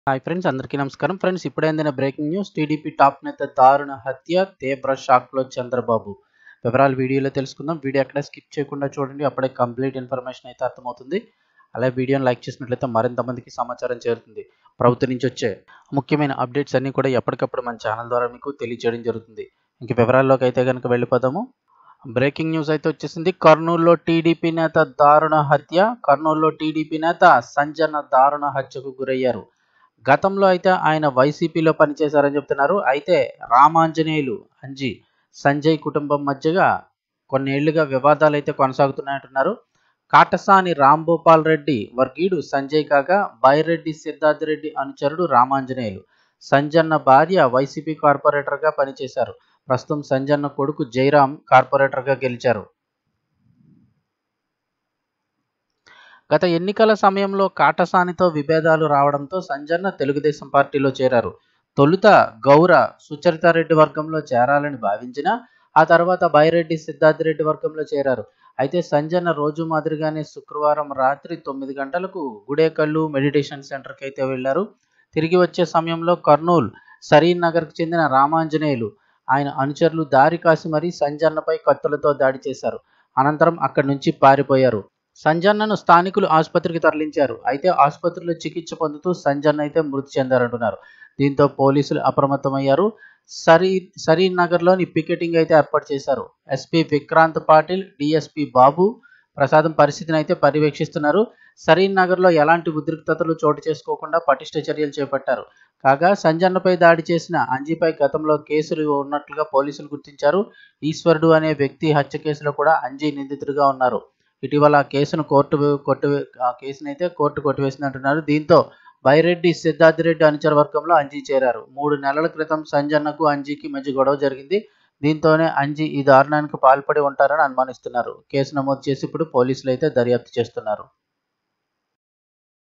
Hi friends, అందరికీ నమస్కారం. Friends, ఇప్పుడే అందిన బ్రేకింగ్ న్యూస్. టీడీపీ టాప్ నేత దారుణ హత్య, తీవ్ర షాక్లో చంద్రబాబు. వివరాలు వీడియోలో తెలుసుకుందాం. వీడియో ఎక్కడ స్కిప్ చేయకుండా చూడండి, అప్పుడే కంప్లీట్ ఇన్ఫర్మేషన్ అయితే అర్థమవుతుంది. అలాగే వీడియోని లైక్ చేసినట్లయితే మరింత మందికి సమాచారం చేరుతుంది. ప్రభుత్వం నుంచి వచ్చే ముఖ్యమైన అప్డేట్స్ అన్నీ కూడా ఎప్పటికప్పుడు మన ఛానల్ ద్వారా మీకు తెలియజేయడం జరుగుతుంది. ఇంక వివరాల్లోకి అయితే కనుక వెళ్ళిపోదాము. బ్రేకింగ్ న్యూస్ అయితే వచ్చేసింది. కర్నూలులో టీడీపీ నేత దారుణ హత్య. కర్నూలులో టీడీపీ నేత సంజన దారుణ హత్యకు గురయ్యారు. గతంలో అయితే ఆయన వైసీపీలో పనిచేశారని చెప్తున్నారు. అయితే రామాంజనేయులు అంజి సంజయ్ కుటుంబం మధ్యగా కొన్నేళ్లుగా వివాదాలు అయితే కొనసాగుతున్నాయంటున్నారు. కాటసాని రాంభూపాల్ రెడ్డి వర్గీయుడు సంజయ్ కాగా బైరెడ్డి సిద్ధార్థ్ రెడ్డి అనుచరుడు రామాంజనేయులు. సంజన్న భార్య వైసీపీ కార్పొరేటర్గా పనిచేశారు. ప్రస్తుతం సంజన్న కొడుకు జైరాం కార్పొరేటర్గా గెలిచారు. గత ఎన్నికల సమయంలో కాటసానితో విభేదాలు రావడంతో సంజన్న తెలుగుదేశం పార్టీలో చేరారు. తొలుత గౌర సుచరితారెడ్డి వర్గంలో చేరాలని భావించినా ఆ తర్వాత బైరెడ్డి సిద్ధార్థ్ రెడ్డి వర్గంలో చేరారు. అయితే సంజన్న రోజు మాదిరిగానే శుక్రవారం రాత్రి 9 గంటలకు గుడేకల్లు మెడిటేషన్ సెంటర్కి అయితే వెళ్లారు. తిరిగి వచ్చే సమయంలో కర్నూలు సరీన్ నగర్కు చెందిన రామాంజనేయులు ఆయన అనుచరులు దారి కాసి మరీ సంజన్నపై కత్తులతో దాడి చేశారు. అనంతరం అక్కడి నుంచి పారిపోయారు. సంజన్నను స్థానికులు ఆసుపత్రికి తరలించారు. అయితే ఆసుపత్రిలో చికిత్స పొందుతూ సంజన్న అయితే మృతి చెందారంటున్నారు. దీంతో పోలీసులు అప్రమత్తమయ్యారు. సరీన్ నగర్లోని పికెటింగ్ అయితే ఏర్పాటు చేశారు. ఎస్పీ విక్రాంత్ పాటిల్, డిఎస్పీ బాబు ప్రసాదం పరిస్థితిని అయితే పర్యవేక్షిస్తున్నారు. సరీన్ నగర్లో ఎలాంటి ఉద్రిక్తతలు చోటు చేసుకోకుండా పటిష్ట చర్యలు చేపట్టారు. కాగా సంజన్నపై దాడి చేసిన అంజీపై గతంలో కేసులు ఉన్నట్లుగా పోలీసులు గుర్తించారు. ఈశ్వరుడు అనే వ్యక్తి హత్య కేసులో కూడా అంజీ నిందితుడిగా ఉన్నారు. ఇటీవల ఆ కేసును కోర్టు కొట్టివేసిందంటున్నారు. దీంతో బైరెడ్డి సిద్ధార్థ్ రెడ్డి అనుచర వర్గంలో అంజీ చేరారు. 3 నెలల క్రితం సంజన్నకు అంజీకి మధ్య గొడవ జరిగింది. దీంతోనే అంజీ ఈ దారుణానికి పాల్పడి ఉంటారని అనుమానిస్తున్నారు. కేసు నమోదు చేసి ఇప్పుడు పోలీసులు అయితే దర్యాప్తు చేస్తున్నారు.